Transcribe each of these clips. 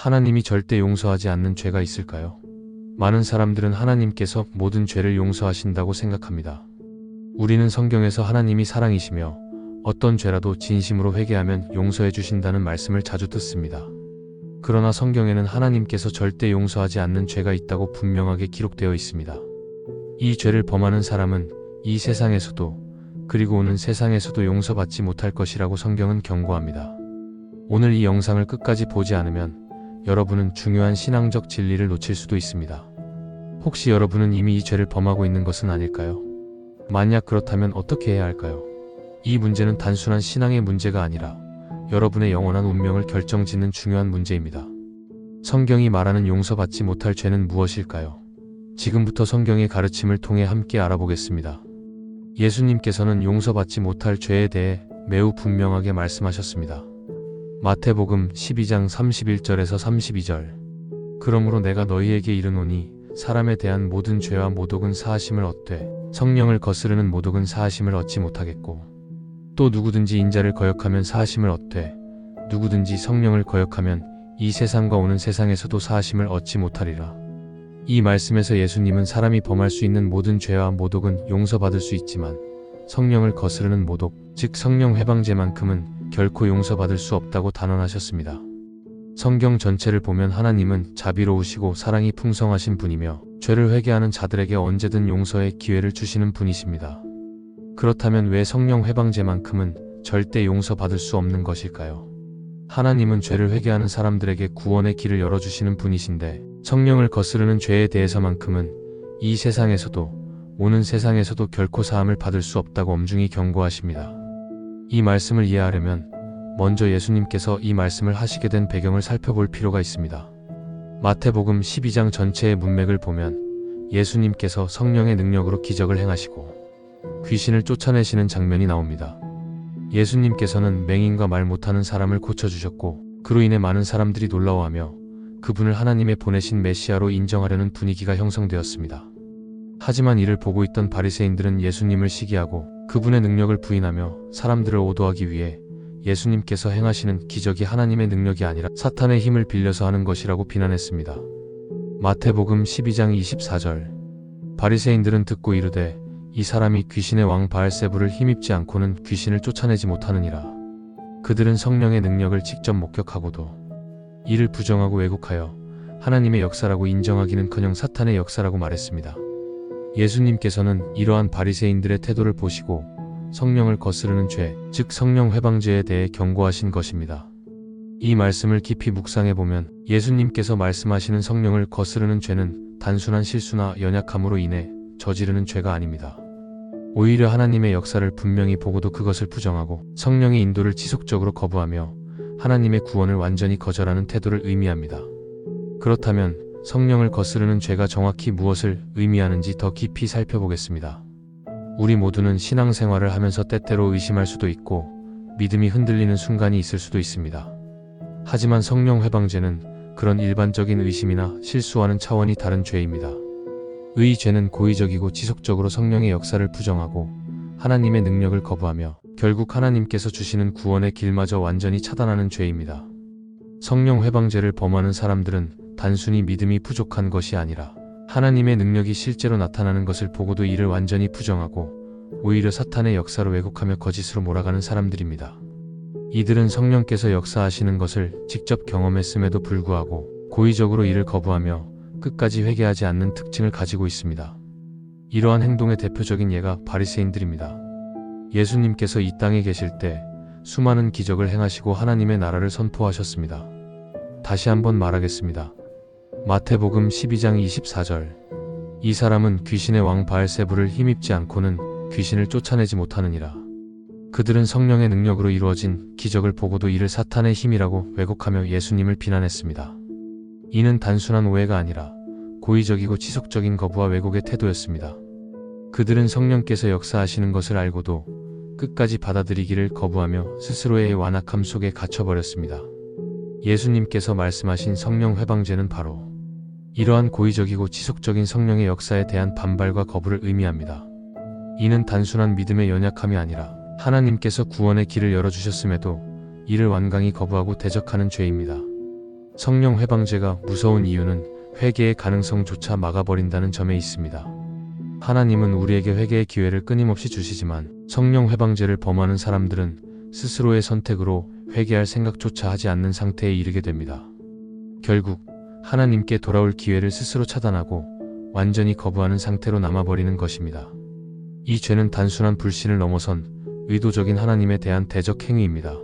하나님이 절대 용서하지 않는 죄가 있을까요? 많은 사람들은 하나님께서 모든 죄를 용서하신다고 생각합니다. 우리는 성경에서 하나님이 사랑이시며 어떤 죄라도 진심으로 회개하면 용서해 주신다는 말씀을 자주 듣습니다. 그러나 성경에는 하나님께서 절대 용서하지 않는 죄가 있다고 분명하게 기록되어 있습니다. 이 죄를 범하는 사람은 이 세상에서도 그리고 오는 세상에서도 용서받지 못할 것이라고 성경은 경고합니다. 오늘 이 영상을 끝까지 보지 않으면 여러분은 중요한 신앙적 진리를 놓칠 수도 있습니다. 혹시 여러분은 이미 이 죄를 범하고 있는 것은 아닐까요? 만약 그렇다면 어떻게 해야 할까요? 이 문제는 단순한 신앙의 문제가 아니라 여러분의 영원한 운명을 결정짓는 중요한 문제입니다. 성경이 말하는 용서받지 못할 죄는 무엇일까요? 지금부터 성경의 가르침을 통해 함께 알아보겠습니다. 예수님께서는 용서받지 못할 죄에 대해 매우 분명하게 말씀하셨습니다. 마태복음 12장 31절에서 32절. 그러므로 내가 너희에게 이르노니 사람에 대한 모든 죄와 모독은 사하심을 얻되 성령을 거스르는 모독은 사하심을 얻지 못하겠고 또 누구든지 인자를 거역하면 사하심을 얻되 누구든지 성령을 거역하면 이 세상과 오는 세상에서도 사하심을 얻지 못하리라. 이 말씀에서 예수님은 사람이 범할 수 있는 모든 죄와 모독은 용서받을 수 있지만 성령을 거스르는 모독, 즉 성령 회방죄만큼은 결코 용서받을 수 없다고 단언하셨습니다. 성경 전체를 보면 하나님은 자비로우시고 사랑이 풍성하신 분이며 죄를 회개하는 자들에게 언제든 용서의 기회를 주시는 분이십니다. 그렇다면 왜 성령 회방죄만큼은 절대 용서받을 수 없는 것일까요? 하나님은 죄를 회개하는 사람들에게 구원의 길을 열어주시는 분이신데 성령을 거스르는 죄에 대해서만큼은 이 세상에서도 오는 세상에서도 결코 사함을 받을 수 없다고 엄중히 경고하십니다. 이 말씀을 이해하려면 먼저 예수님께서 이 말씀을 하시게 된 배경을 살펴볼 필요가 있습니다. 마태복음 12장 전체의 문맥을 보면 예수님께서 성령의 능력으로 기적을 행하시고 귀신을 쫓아내시는 장면이 나옵니다. 예수님께서는 맹인과 말 못하는 사람을 고쳐주셨고 그로 인해 많은 사람들이 놀라워하며 그분을 하나님의 보내신 메시아로 인정하려는 분위기가 형성되었습니다. 하지만 이를 보고 있던 바리새인들은 예수님을 시기하고 그분의 능력을 부인하며 사람들을 오도하기 위해 예수님께서 행하시는 기적이 하나님의 능력이 아니라 사탄의 힘을 빌려서 하는 것이라고 비난했습니다. 마태복음 12장 24절. 바리새인들은 듣고 이르되 이 사람이 귀신의 왕 바알세불을 힘입지 않고는 귀신을 쫓아내지 못하느니라. 그들은 성령의 능력을 직접 목격하고도 이를 부정하고 왜곡하여 하나님의 역사라고 인정하기는커녕 사탄의 역사라고 말했습니다. 예수님께서는 이러한 바리새인들의 태도를 보시고 성령을 거스르는 죄, 즉 성령 회방죄에 대해 경고하신 것입니다. 이 말씀을 깊이 묵상해보면 예수님께서 말씀하시는 성령을 거스르는 죄는 단순한 실수나 연약함으로 인해 저지르는 죄가 아닙니다. 오히려 하나님의 역사를 분명히 보고도 그것을 부정하고 성령의 인도를 지속적으로 거부하며 하나님의 구원을 완전히 거절하는 태도를 의미합니다. 그렇다면 성령을 거스르는 죄가 정확히 무엇을 의미하는지 더 깊이 살펴보겠습니다. 우리 모두는 신앙생활을 하면서 때때로 의심할 수도 있고 믿음이 흔들리는 순간이 있을 수도 있습니다. 하지만 성령 회방죄는 그런 일반적인 의심이나 실수와는 차원이 다른 죄입니다. 의 죄는 고의적이고 지속적으로 성령의 역사를 부정하고 하나님의 능력을 거부하며 결국 하나님께서 주시는 구원의 길마저 완전히 차단하는 죄입니다. 성령 회방죄를 범하는 사람들은 단순히 믿음이 부족한 것이 아니라 하나님의 능력이 실제로 나타나는 것을 보고도 이를 완전히 부정하고 오히려 사탄의 역사로 왜곡하며 거짓으로 몰아가는 사람들입니다. 이들은 성령께서 역사하시는 것을 직접 경험했음에도 불구하고 고의적으로 이를 거부하며 끝까지 회개하지 않는 특징을 가지고 있습니다. 이러한 행동의 대표적인 예가 바리새인들입니다. 예수님께서 이 땅에 계실 때 수많은 기적을 행하시고 하나님의 나라를 선포하셨습니다. 다시 한번 말하겠습니다. 마태복음 12장 24절. 이 사람은 귀신의 왕 바알세불을 힘입지 않고는 귀신을 쫓아내지 못하느니라. 그들은 성령의 능력으로 이루어진 기적을 보고도 이를 사탄의 힘이라고 왜곡하며 예수님을 비난했습니다. 이는 단순한 오해가 아니라 고의적이고 지속적인 거부와 왜곡의 태도였습니다. 그들은 성령께서 역사하시는 것을 알고도 끝까지 받아들이기를 거부하며 스스로의 완악함 속에 갇혀버렸습니다. 예수님께서 말씀하신 성령 회방죄는 바로 이러한 고의적이고 지속적인 성령의 역사에 대한 반발과 거부를 의미합니다. 이는 단순한 믿음의 연약함이 아니라 하나님께서 구원의 길을 열어주셨음에도 이를 완강히 거부하고 대적하는 죄입니다. 성령 회방죄가 무서운 이유는 회개의 가능성조차 막아버린다는 점에 있습니다. 하나님은 우리에게 회개의 기회를 끊임없이 주시지만 성령 회방죄를 범하는 사람들은 스스로의 선택으로 회개할 생각조차 하지 않는 상태에 이르게 됩니다. 결국 하나님께 돌아올 기회를 스스로 차단하고 완전히 거부하는 상태로 남아버리는 것입니다. 이 죄는 단순한 불신을 넘어선 의도적인 하나님에 대한 대적 행위입니다.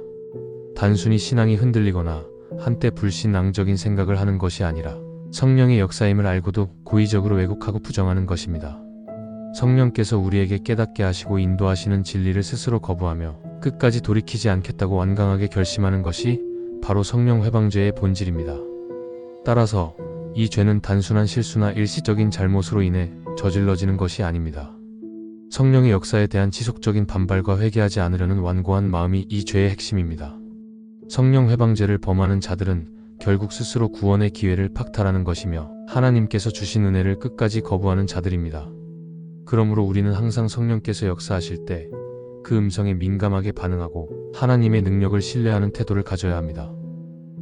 단순히 신앙이 흔들리거나 한때 불신앙적인 생각을 하는 것이 아니라 성령의 역사임을 알고도 고의적으로 왜곡하고 부정하는 것입니다. 성령께서 우리에게 깨닫게 하시고 인도하시는 진리를 스스로 거부하며 끝까지 돌이키지 않겠다고 완강하게 결심하는 것이 바로 성령 회방죄의 본질입니다. 따라서 이 죄는 단순한 실수나 일시적인 잘못으로 인해 저질러지는 것이 아닙니다. 성령의 역사에 대한 지속적인 반발과 회개하지 않으려는 완고한 마음이 이 죄의 핵심입니다. 성령 회방죄를 범하는 자들은 결국 스스로 구원의 기회를 박탈하는 것이며 하나님께서 주신 은혜를 끝까지 거부하는 자들입니다. 그러므로 우리는 항상 성령께서 역사하실 때 그 음성에 민감하게 반응하고 하나님의 능력을 신뢰하는 태도를 가져야 합니다.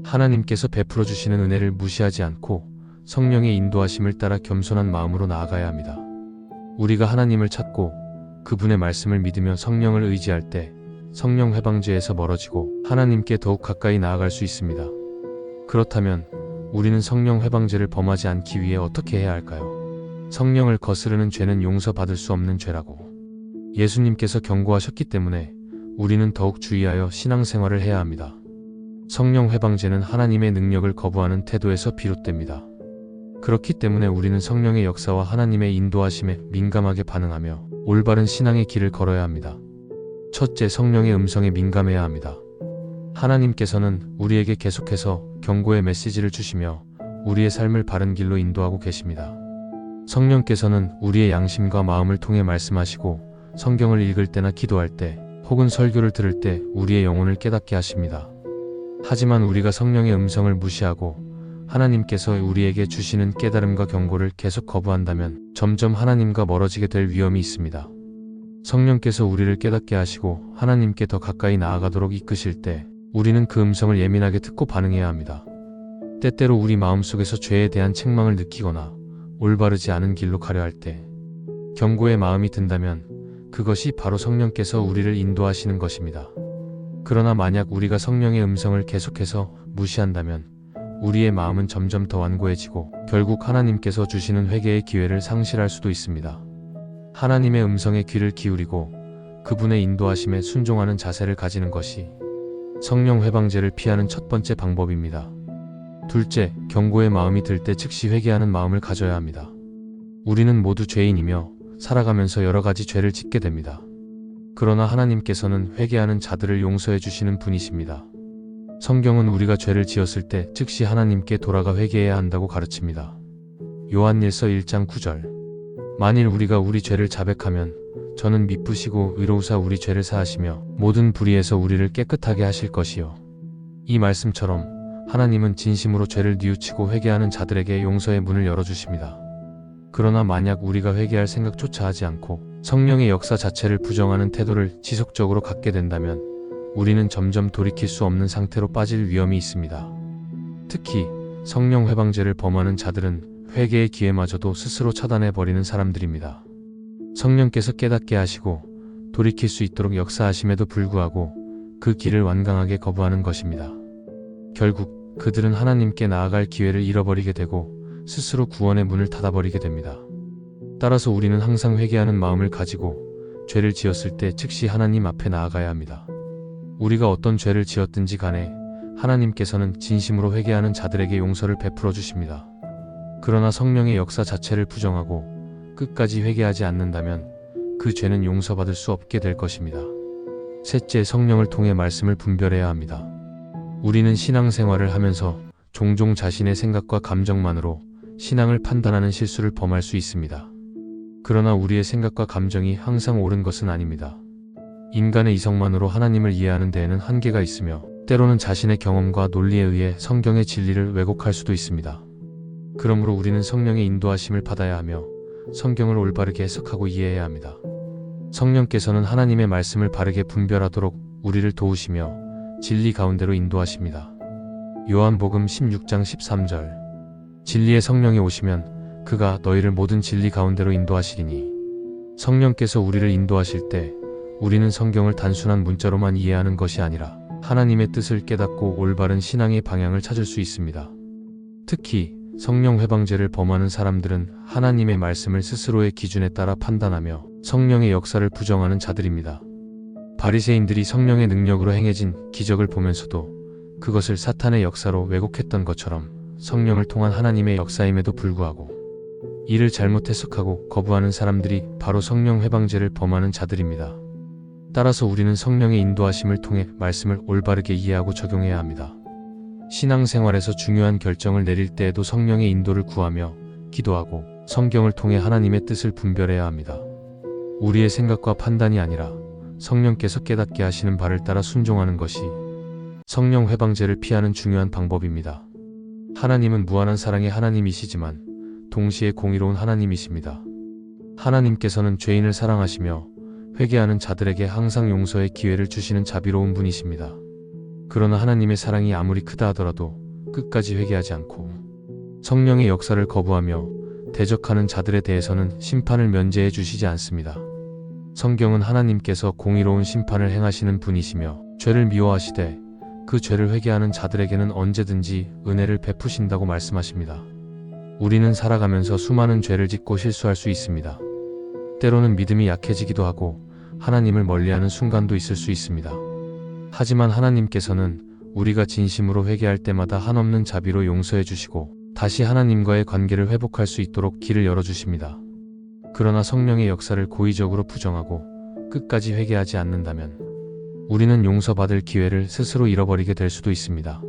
하나님께서 베풀어 주시는 은혜를 무시하지 않고 성령의 인도하심을 따라 겸손한 마음으로 나아가야 합니다. 우리가 하나님을 찾고 그분의 말씀을 믿으며 성령을 의지할 때 성령 회방죄에서 멀어지고 하나님께 더욱 가까이 나아갈 수 있습니다. 그렇다면 우리는 성령 회방죄를 범하지 않기 위해 어떻게 해야 할까요? 성령을 거스르는 죄는 용서받을 수 없는 죄라고 예수님께서 경고하셨기 때문에 우리는 더욱 주의하여 신앙생활을 해야 합니다. 성령 회방죄는 하나님의 능력을 거부하는 태도에서 비롯됩니다. 그렇기 때문에 우리는 성령의 역사와 하나님의 인도하심에 민감하게 반응하며 올바른 신앙의 길을 걸어야 합니다. 첫째, 성령의 음성에 민감해야 합니다. 하나님께서는 우리에게 계속해서 경고의 메시지를 주시며 우리의 삶을 바른 길로 인도하고 계십니다. 성령께서는 우리의 양심과 마음을 통해 말씀하시고 성경을 읽을 때나 기도할 때 혹은 설교를 들을 때 우리의 영혼을 깨닫게 하십니다. 하지만 우리가 성령의 음성을 무시하고 하나님께서 우리에게 주시는 깨달음과 경고를 계속 거부한다면 점점 하나님과 멀어지게 될 위험이 있습니다. 성령께서 우리를 깨닫게 하시고 하나님께 더 가까이 나아가도록 이끄실 때 우리는 그 음성을 예민하게 듣고 반응해야 합니다. 때때로 우리 마음속에서 죄에 대한 책망을 느끼거나 올바르지 않은 길로 가려 할 때 경고의 마음이 든다면 그것이 바로 성령께서 우리를 인도하시는 것입니다. 그러나 만약 우리가 성령의 음성을 계속해서 무시한다면 우리의 마음은 점점 더 완고해지고 결국 하나님께서 주시는 회개의 기회를 상실할 수도 있습니다. 하나님의 음성에 귀를 기울이고 그분의 인도하심에 순종하는 자세를 가지는 것이 성령 회방죄를 피하는 첫 번째 방법입니다. 둘째, 경고의 마음이 들 때 즉시 회개하는 마음을 가져야 합니다. 우리는 모두 죄인이며 살아가면서 여러 가지 죄를 짓게 됩니다. 그러나 하나님께서는 회개하는 자들을 용서해 주시는 분이십니다. 성경은 우리가 죄를 지었을 때 즉시 하나님께 돌아가 회개해야 한다고 가르칩니다. 요한일서 1장 9절. 만일 우리가 우리 죄를 자백하면 저는 미쁘시고 의로우사 우리 죄를 사하시며 모든 불의에서 우리를 깨끗하게 하실 것이요. 이 말씀처럼 하나님은 진심으로 죄를 뉘우치고 회개하는 자들에게 용서의 문을 열어주십니다. 그러나 만약 우리가 회개할 생각조차 하지 않고 성령의 역사 자체를 부정하는 태도를 지속적으로 갖게 된다면 우리는 점점 돌이킬 수 없는 상태로 빠질 위험이 있습니다. 특히 성령 회방죄를 범하는 자들은 회개의 기회마저도 스스로 차단해버리는 사람들입니다. 성령께서 깨닫게 하시고 돌이킬 수 있도록 역사하심에도 불구하고 그 길을 완강하게 거부하는 것입니다. 결국 그들은 하나님께 나아갈 기회를 잃어버리게 되고 스스로 구원의 문을 닫아버리게 됩니다. 따라서 우리는 항상 회개하는 마음을 가지고 죄를 지었을 때 즉시 하나님 앞에 나아가야 합니다. 우리가 어떤 죄를 지었든지 간에 하나님께서는 진심으로 회개하는 자들에게 용서를 베풀어 주십니다. 그러나 성령의 역사 자체를 부정하고 끝까지 회개하지 않는다면 그 죄는 용서받을 수 없게 될 것입니다. 셋째, 성령을 통해 말씀을 분별해야 합니다. 우리는 신앙생활을 하면서 종종 자신의 생각과 감정만으로 신앙을 판단하는 실수를 범할 수 있습니다. 그러나 우리의 생각과 감정이 항상 옳은 것은 아닙니다. 인간의 이성만으로 하나님을 이해하는 데에는 한계가 있으며 때로는 자신의 경험과 논리에 의해 성경의 진리를 왜곡할 수도 있습니다. 그러므로 우리는 성령의 인도하심을 받아야 하며 성경을 올바르게 해석하고 이해해야 합니다. 성령께서는 하나님의 말씀을 바르게 분별하도록 우리를 도우시며 진리 가운데로 인도하십니다. 요한복음 16장 13절. 진리의 성령이 오시면 그가 너희를 모든 진리 가운데로 인도하시리니. 성령께서 우리를 인도하실 때 우리는 성경을 단순한 문자로만 이해하는 것이 아니라 하나님의 뜻을 깨닫고 올바른 신앙의 방향을 찾을 수 있습니다. 특히 성령 회방죄를 범하는 사람들은 하나님의 말씀을 스스로의 기준에 따라 판단하며 성령의 역사를 부정하는 자들입니다. 바리새인들이 성령의 능력으로 행해진 기적을 보면서도 그것을 사탄의 역사로 왜곡했던 것처럼 성령을 통한 하나님의 역사임에도 불구하고 이를 잘못 해석하고 거부하는 사람들이 바로 성령 회방죄를 범하는 자들입니다. 따라서 우리는 성령의 인도하심을 통해 말씀을 올바르게 이해하고 적용해야 합니다. 신앙생활에서 중요한 결정을 내릴 때에도 성령의 인도를 구하며 기도하고 성경을 통해 하나님의 뜻을 분별해야 합니다. 우리의 생각과 판단이 아니라 성령께서 깨닫게 하시는 바를 따라 순종하는 것이 성령 회방죄를 피하는 중요한 방법입니다. 하나님은 무한한 사랑의 하나님이시지만 동시에 공의로운 하나님이십니다. 하나님께서는 죄인을 사랑하시며 회개하는 자들에게 항상 용서의 기회를 주시는 자비로운 분이십니다. 그러나 하나님의 사랑이 아무리 크다 하더라도 끝까지 회개하지 않고 성령의 역사를 거부하며 대적하는 자들에 대해서는 심판을 면제해 주시지 않습니다. 성경은 하나님께서 공의로운 심판을 행하시는 분이시며 죄를 미워하시되 그 죄를 회개하는 자들에게는 언제든지 은혜를 베푸신다고 말씀하십니다. 우리는 살아가면서 수많은 죄를 짓고 실수할 수 있습니다. 때로는 믿음이 약해지기도 하고 하나님을 멀리하는 순간도 있을 수 있습니다. 하지만 하나님께서는 우리가 진심으로 회개할 때마다 한없는 자비로 용서해 주시고 다시 하나님과의 관계를 회복할 수 있도록 길을 열어주십니다. 그러나 성령의 역사를 고의적으로 부정하고 끝까지 회개하지 않는다면 우리는 용서받을 기회를 스스로 잃어버리게 될 수도 있습니다.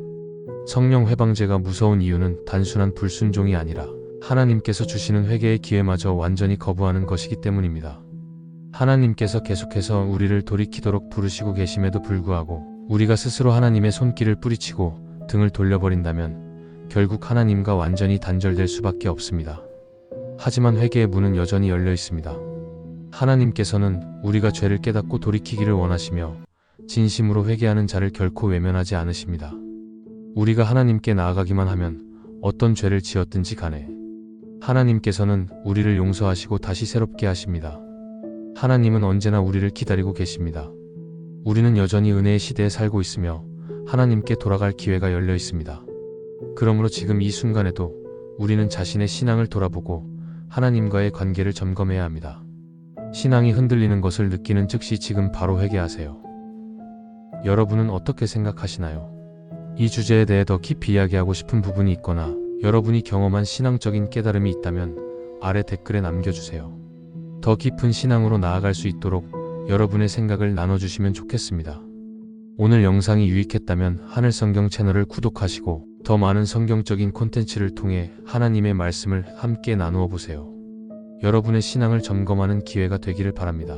성령 회방죄가 무서운 이유는 단순한 불순종이 아니라 하나님께서 주시는 회개의 기회마저 완전히 거부하는 것이기 때문입니다. 하나님께서 계속해서 우리를 돌이키도록 부르시고 계심에도 불구하고 우리가 스스로 하나님의 손길을 뿌리치고 등을 돌려버린다면 결국 하나님과 완전히 단절될 수밖에 없습니다. 하지만 회개의 문은 여전히 열려 있습니다. 하나님께서는 우리가 죄를 깨닫고 돌이키기를 원하시며 진심으로 회개하는 자를 결코 외면하지 않으십니다. 우리가 하나님께 나아가기만 하면 어떤 죄를 지었든지 간에 하나님께서는 우리를 용서하시고 다시 새롭게 하십니다. 하나님은 언제나 우리를 기다리고 계십니다. 우리는 여전히 은혜의 시대에 살고 있으며 하나님께 돌아갈 기회가 열려 있습니다. 그러므로 지금 이 순간에도 우리는 자신의 신앙을 돌아보고 하나님과의 관계를 점검해야 합니다. 신앙이 흔들리는 것을 느끼는 즉시 지금 바로 회개하세요. 여러분은 어떻게 생각하시나요? 이 주제에 대해 더 깊이 이야기하고 싶은 부분이 있거나 여러분이 경험한 신앙적인 깨달음이 있다면 아래 댓글에 남겨주세요. 더 깊은 신앙으로 나아갈 수 있도록 여러분의 생각을 나눠주시면 좋겠습니다. 오늘 영상이 유익했다면 하늘성경 채널을 구독하시고 더 많은 성경적인 콘텐츠를 통해 하나님의 말씀을 함께 나누어 보세요. 여러분의 신앙을 점검하는 기회가 되기를 바랍니다.